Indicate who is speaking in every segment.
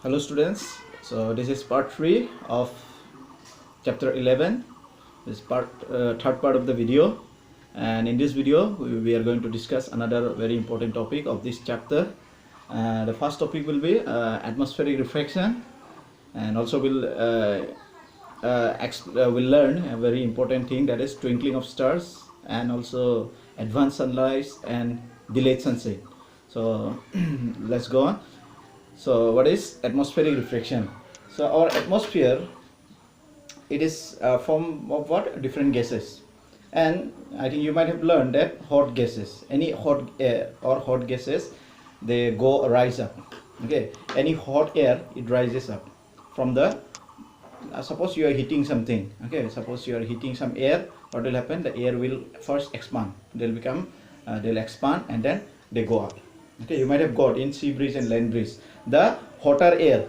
Speaker 1: Hello students, so this is part 3 of chapter 11. This is third part of the video, and in this video we are going to discuss another very important topic of this chapter. The first topic will be atmospheric refraction, and also we'll learn a very important thing, that is twinkling of stars, and also advanced sunlight and delayed sunset. So let's go on. So what is atmospheric refraction? So our atmosphere, it is a form of what? Different gases. And I think you might have learned that hot gases, any hot air or hot gases, they rise up. Okay, any hot air, it rises up from the suppose you are heating something. Okay, suppose you are heating some air. What will happen? The air will first expand. They'll expand and then they go up. Okay, you might have got in sea breeze and land breeze, the hotter air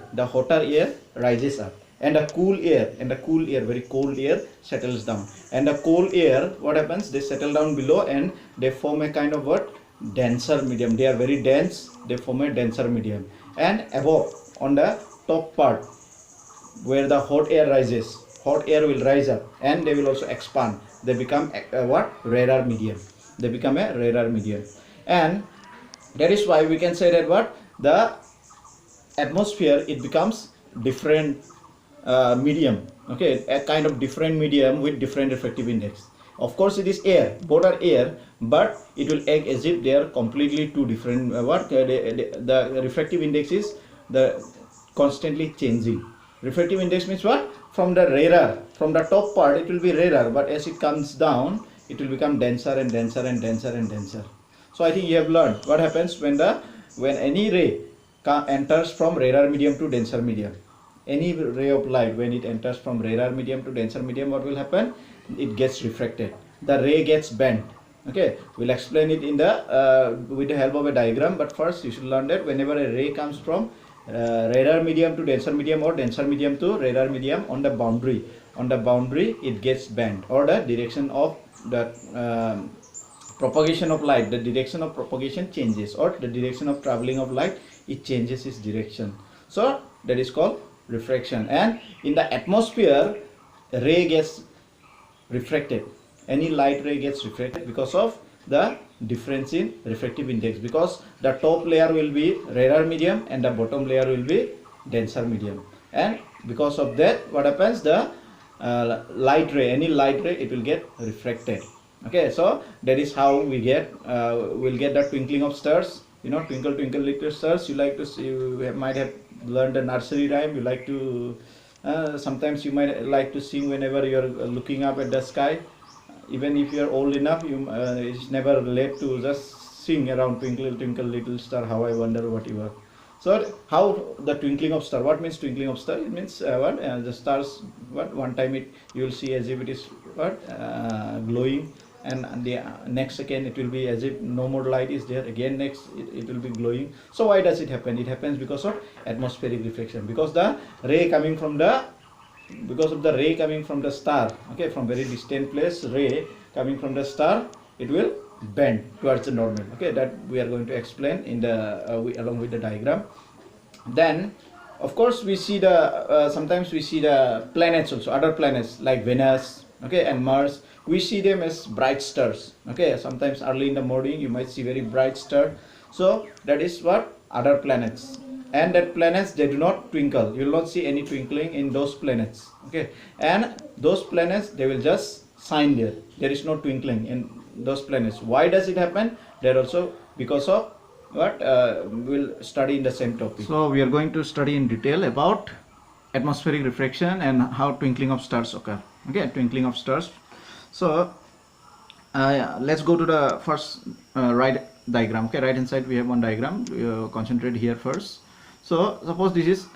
Speaker 1: rises up, and the cool air, very cold air, settles down. And the cold air, what happens? They settle down below and they form a kind of what? Denser medium. They are very dense. They form a denser medium. And above, on the top part, where the hot air rises, hot air will rise up and they will also expand. They become what? Rarer medium. They become a rarer medium. And that is why we can say that what? The atmosphere, it becomes different medium. Okay, a kind of different medium with different refractive index. Of course it is air, both are air, but it will act as if they are completely two different the refractive index is the constantly changing. Refractive index means what? From the top part it will be rarer, but as it comes down it will become denser and denser and denser and denser. So I think you have learned what happens when any ray enters from rarer medium to denser medium. Any ray of light, when it enters from rarer medium to denser medium, what will happen? It gets refracted. The ray gets bent. Okay, we'll explain it in the with the help of a diagram. But first, you should learn that whenever a ray comes from rarer medium to denser medium, or denser medium to rarer medium, on the boundary, it gets bent, or the direction of the propagation of light, the direction of propagation changes, or the direction of traveling of light, it changes its direction. So that is called refraction. And in the atmosphere, ray gets refracted. Any light ray gets refracted because of the difference in refractive index, because the top layer will be rarer medium and the bottom layer will be denser medium. And because of that, what happens? The light ray, any light ray, it will get refracted. Okay, so that is how we'll get the twinkling of stars. You know, twinkle twinkle little stars. You like to see, you might have learned the nursery rhyme. You like to sometimes you might like to sing whenever you are looking up at the sky. Even if you are old enough, it's never late to just sing around twinkle twinkle little star, how I wonder what you are. So how the twinkling of star? What means twinkling of star? It means the stars. One time you will see as if it is glowing, and the next second it will be as if no more light is there. Again next it will be glowing. So why does it happen? It happens because of atmospheric refraction, because the ray coming from the star, okay, from very distant place, ray coming from the star, it will bend towards the normal. Okay, that we are going to explain in the along with the diagram. Then of course we see the sometimes we see the planets also, other planets like Venus, okay, and Mars. We see them as bright stars. Okay, sometimes early in the morning you might see very bright star. So that is what? Other planets. And that planets, they do not twinkle. You will not see any twinkling in those planets. Okay, and those planets, they will just shine there. There is no twinkling in those planets. Why does it happen? That also because of what? We'll study in the same topic. So we are going to study in detail about atmospheric refraction and how twinkling of stars occur. Okay, twinkling of stars. So let's go to the first right diagram. Okay, right hand side we have one diagram. Concentrate here first. So suppose this is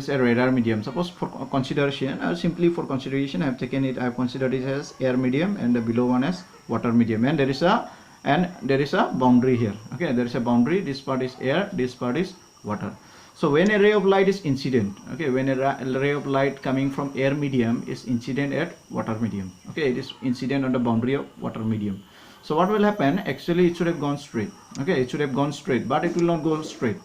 Speaker 1: a radar medium. Suppose for consideration, simply for consideration, I have considered it as air medium, and the below one as water medium, and there is a boundary here. Okay, there is a boundary. This part is air, this part is water. So when a ray of light is incident, okay, when a ray of light coming from air medium is incident at water medium, okay, it is incident on the boundary of water medium. So what will happen? Actually, it should have gone straight. Okay, it should have gone straight, but it will not go straight.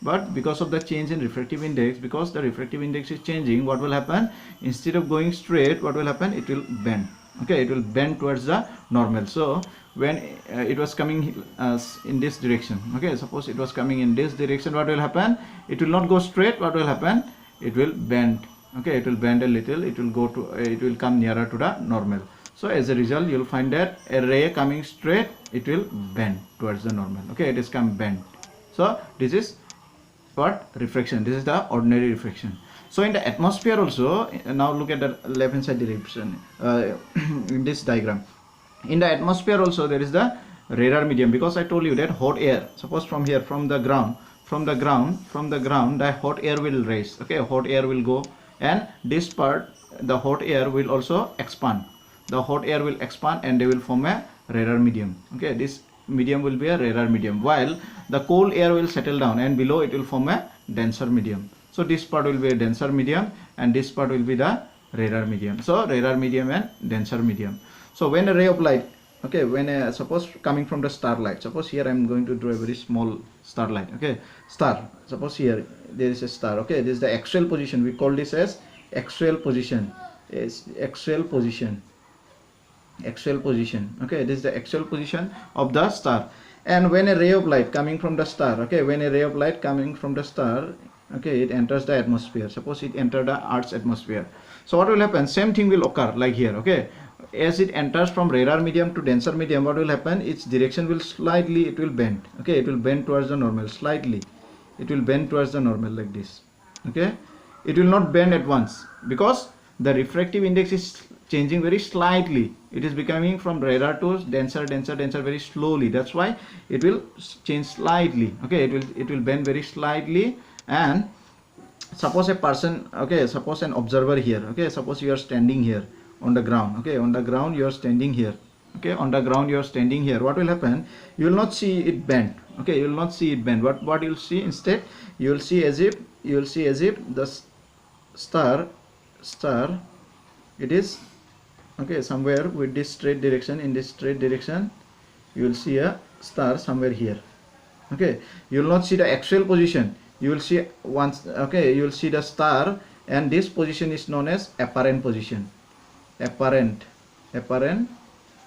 Speaker 1: but because of the change in refractive index, because the refractive index is changing, what will happen? Instead of going straight, what will happen? It will bend. Okay, it will bend towards the normal. So when it was coming in this direction, okay, suppose it was coming in this direction, what will happen? It will not go straight. What will happen? It will bend. Okay, it will bend a little. It will go to it will come nearer to the normal. So as a result, you will find that a ray coming straight, it will bend towards the normal. Okay, it is come bend. So this is what? Refraction. This is the ordinary refraction. So in the atmosphere also, now look at the left hand side direction in this diagram. In the atmosphere also there is the rarer medium, because I told you that hot air, suppose from here, from the ground, the hot air will rise. Okay, hot air will go, and this part, the hot air will also expand. The hot air will expand and they will form a rarer medium. Okay, this medium will be a rarer medium, while the cold air will settle down and below it will form a denser medium. So this part will be a denser medium and this part will be the rarer medium. So rarer medium and denser medium. So when a ray of light, okay, when suppose coming from the starlight, suppose here I am going to draw a very small starlight. Okay, star, suppose here there is a star. Okay, this is the axial position. We call this as axial position. Is axial position. Axial position. Okay, this is the axial position of the star. And when a ray of light coming from the star, okay, when a ray of light coming from the star, okay, it enters the atmosphere. Suppose it entered the Earth's atmosphere. So what will happen? Same thing will occur like here. Okay, as it enters from rarer medium to denser medium, what will happen? Its direction will slightly, it will bend. Okay, it will bend towards the normal slightly. It will bend towards the normal like this. Okay, it will not bend at once because the refractive index is changing very slightly. It is becoming from rarer to denser very slowly. That's why it will change slightly. Okay, it will bend very slightly. And suppose a person, okay, suppose an observer here, okay, suppose you are standing here on the ground. Okay, on the ground you are standing here. Okay, on the ground you are standing here. What will happen? You will not see it bend. Okay, you will not see it bend. What you will see instead? You will see as if the star it is, okay, somewhere with this straight direction. In this straight direction you will see a star somewhere here. Okay, you will not see the actual position. You will see once, okay, you will see the star, and this position is known as apparent position. Apparent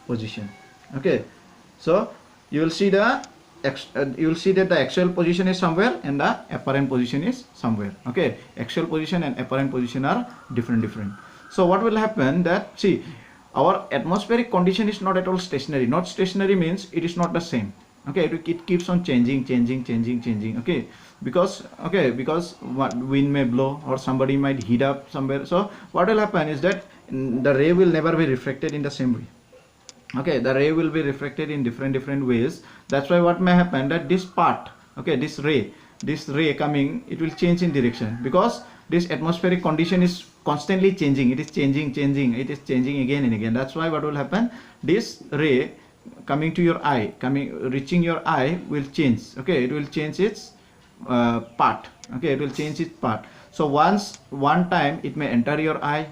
Speaker 1: position. Okay, so you will see that the actual position is somewhere and the apparent position is somewhere. Okay, actual position and apparent position are different. So what will happen? That, see, our atmospheric condition is not at all stationary. Not stationary means it is not the same. Okay, it keeps on changing. Okay, because what, wind may blow or somebody might heat up somewhere. So what will happen is that the ray will never be refracted in the same way. Okay, the ray will be refracted in different ways. That's why what may happen, that this part, okay, this ray coming, it will change in direction, because this atmospheric condition is constantly changing. It is changing, it is changing again and again. That's why what will happen, this ray coming to your eye, reaching your eye will change. Okay, it will change its part. Okay, it will change its part. So one time it may enter your eye,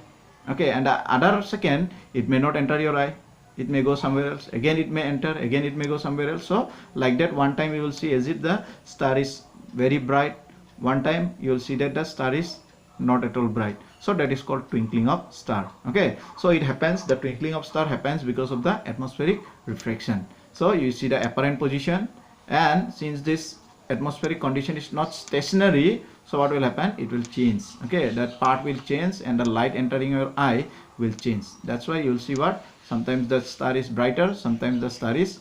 Speaker 1: okay, and the other second it may not enter your eye. It may go somewhere else. Again it may enter, again it may go somewhere else. So like that, one time you will see as if the star is very bright, one time you will see that the star is not at all bright. So that is called twinkling of star. Okay, so it happens, the twinkling of star happens because of the atmospheric refraction. So you see the apparent position, and since this atmospheric condition is not stationary, so what will happen? It will change. Okay, that part will change and the light entering your eye will change. That's why you will see what, sometimes the star is brighter, sometimes the star is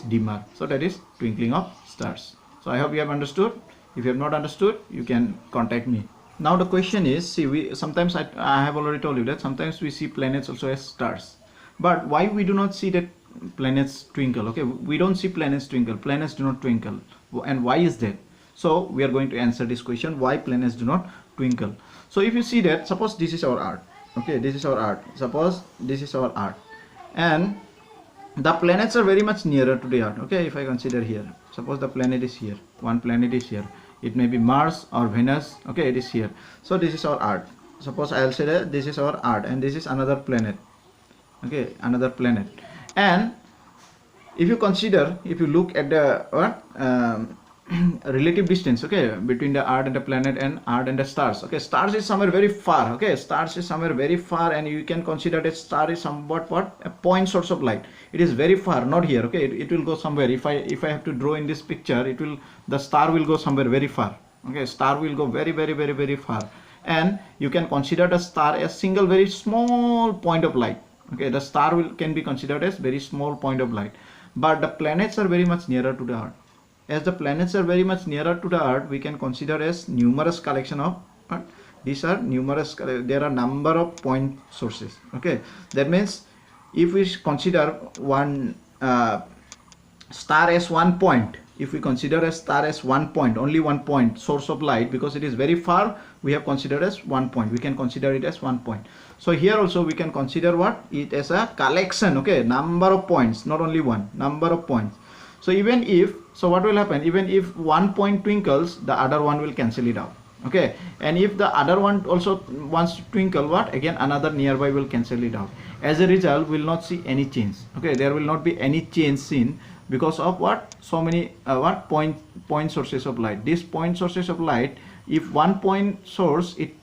Speaker 1: dimmer. So that is twinkling of stars. So I hope you have understood. If you have not understood, you can contact me. Now the question is, see, sometimes I have already told you that sometimes we see planets also as stars, but why we do not see that planets twinkle? Okay, we don't see planets twinkle. Planets do not twinkle, and why is that? So we are going to answer this question, why planets do not twinkle. So if you see that, suppose this is our Earth. Okay, this is our Earth. Suppose this is our Earth, and the planets are very much nearer to the Earth. Okay, if I consider here, suppose the planet is here, one planet is here. It may be Mars or Venus. Okay, it is here. So this is our Earth. Suppose I will say that this is our Earth and this is another planet. Okay, another planet. And if you consider, if you look at the relative distance, okay, between the earth and the planet and earth and the stars. Okay, stars is somewhere very far. Okay, stars is somewhere very far, and you can consider that star is somewhat what a point source of light. It is very far, not here. Okay, it will go somewhere. If I have to draw in this picture, it will, the star will go somewhere very far. Okay, star will go very far, and you can consider the star as single very small point of light. Okay, the star can be considered as very small point of light, but the planets are very much nearer to the earth. As the planets are very much nearer to the earth, we can consider as numerous collection of these are numerous, there are number of point sources. Okay, that means if we consider one star as one point, if we consider a star as one point, only one point source of light, because it is very far, we have considered as one point, we can consider it as one point. So here also we can consider what it as a collection. Okay, number of points, not only one, number of points. So even if, so what will happen, even if one point twinkles, the other one will cancel it out. Okay, and if the other one also wants to twinkle, what, again another nearby will cancel it out. As a result, we will not see any change. Okay, there will not be any change seen, because of what, so many what point sources of light. These point sources of light, if one point source it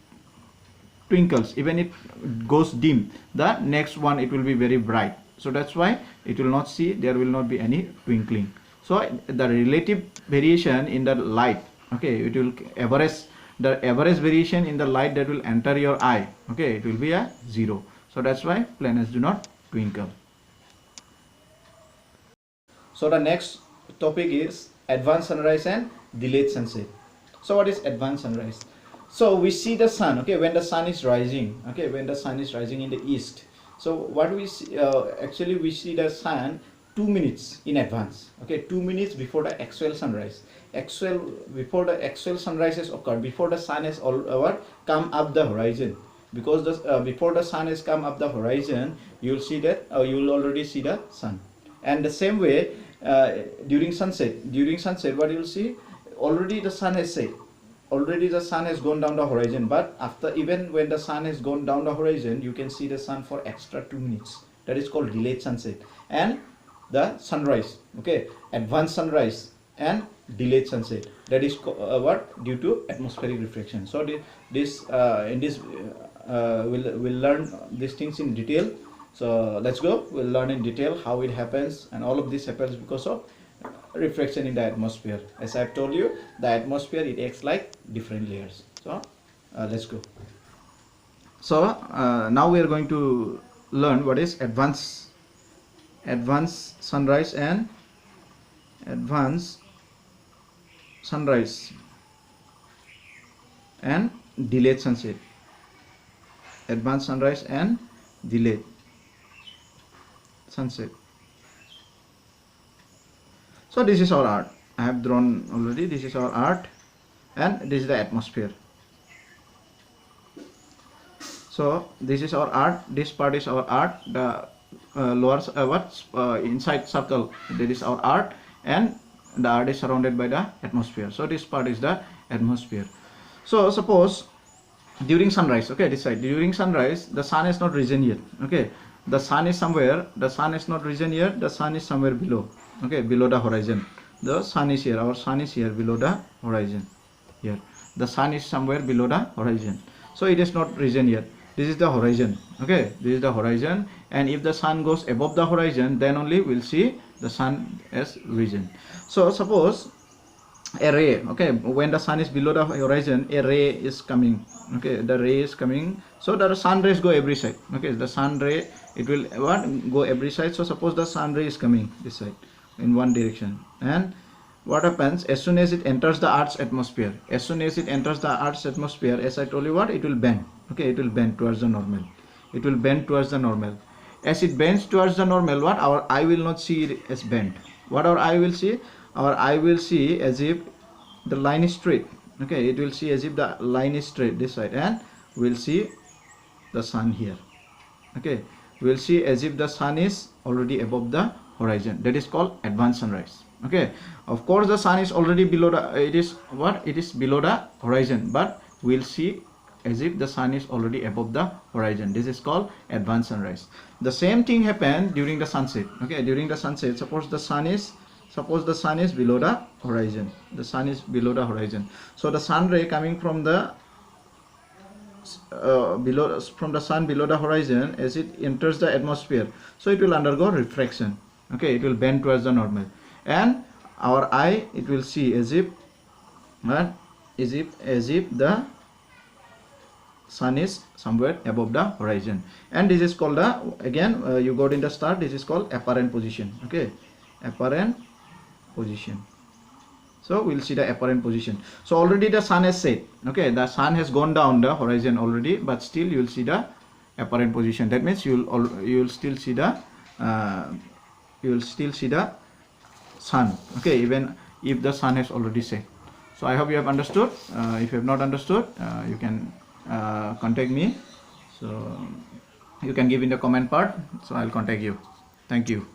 Speaker 1: twinkles, even it goes dim, the next one it will be very bright. So that's why it will not see, there will not be any twinkling. So the relative variation in the light, okay, it will average, the average variation in the light that will enter your eye, okay, it will be a 0. So that's why planets do not twinkle. So the next topic is advanced sunrise and delayed sunset. So what is advanced sunrise? So we see the sun, okay, when the sun is rising, okay, when the sun is rising in the east. So what we see, actually we see the sun 2 minutes in advance, okay, 2 minutes before the actual sunrise. Before the actual sunrise has occurred, before the sun has come up the horizon. Because before the sun has come up the horizon, you will see that you will already see the sun. And the same way, during sunset, what you will see, already the sun has set, already the sun has gone down the horizon. But after, even when the sun has gone down the horizon, you can see the sun for extra 2 minutes. That is called delayed sunset. And the sunrise, okay, advanced sunrise and delayed sunset, that is what, due to atmospheric refraction. So this in this we'll learn these things in detail. So let's go, we'll learn in detail how it happens, and all of this happens because of refraction in the atmosphere. As I've told you, the atmosphere, it acts like different layers. So let's go. So now we are going to learn what is advanced sunrise and advanced sunrise and delayed sunset. Advanced sunrise and delayed sunset. So this is our art. I have drawn already. This is our art, and this is the atmosphere. So this is our art. This part is our art. The lower inside circle, that is our art, and the art is surrounded by the atmosphere. So this part is the atmosphere. So suppose during sunrise, okay, this side, during sunrise, the sun is not risen yet. Okay, the sun is somewhere, the sun is not risen yet, the sun is somewhere below, okay, below the horizon. The sun is here, our sun is here below the horizon. Here the sun is somewhere below the horizon, so it is not risen yet. This is the horizon, okay, this is the horizon. And if the sun goes above the horizon, then only we'll see the sun as risen. So suppose a ray, okay, when the sun is below the horizon, a ray is coming, okay, the ray is coming. So the sun rays go every side, okay, the sun ray, it will go every side. So suppose the sun ray is coming this side in one direction, and what happens, as soon as it enters the earth's atmosphere, as soon as it enters the earth's atmosphere, as I told you, what, it will bend, okay, it will bend towards the normal, it will bend towards the normal. As it bends towards the normal, what, our eye will not see it as bent. What our eye will see, our eye will see as if the line is straight, okay, it will see as if the line is straight this side, and we'll see the sun here, okay, we'll see as if the sun is already above the horizon. That is called advanced sunrise. Okay, of course the sun is already below the, it is what, it is below the horizon, but we'll see as if the sun is already above the horizon. This is called advanced sunrise. The same thing happened during the sunset, okay, during the sunset, suppose the sun is Suppose the sun is below the horizon. The sun is below the horizon. So the sun ray coming from the sun below the horizon, as it enters the atmosphere, so it will undergo refraction. Okay, it will bend towards the normal, and our eye, it will see as if the sun is somewhere above the horizon. And this is called the, again, you got in the start, this is called apparent position. Okay, apparent position. So we'll see the apparent position. So already the sun has set. Okay, the sun has gone down the horizon already, but still you will see the apparent position. That means you will still see the sun. Okay, even if the sun has already set. So I hope you have understood. If you have not understood, you can contact me. So you can give in the comment part. So I'll contact you. Thank you.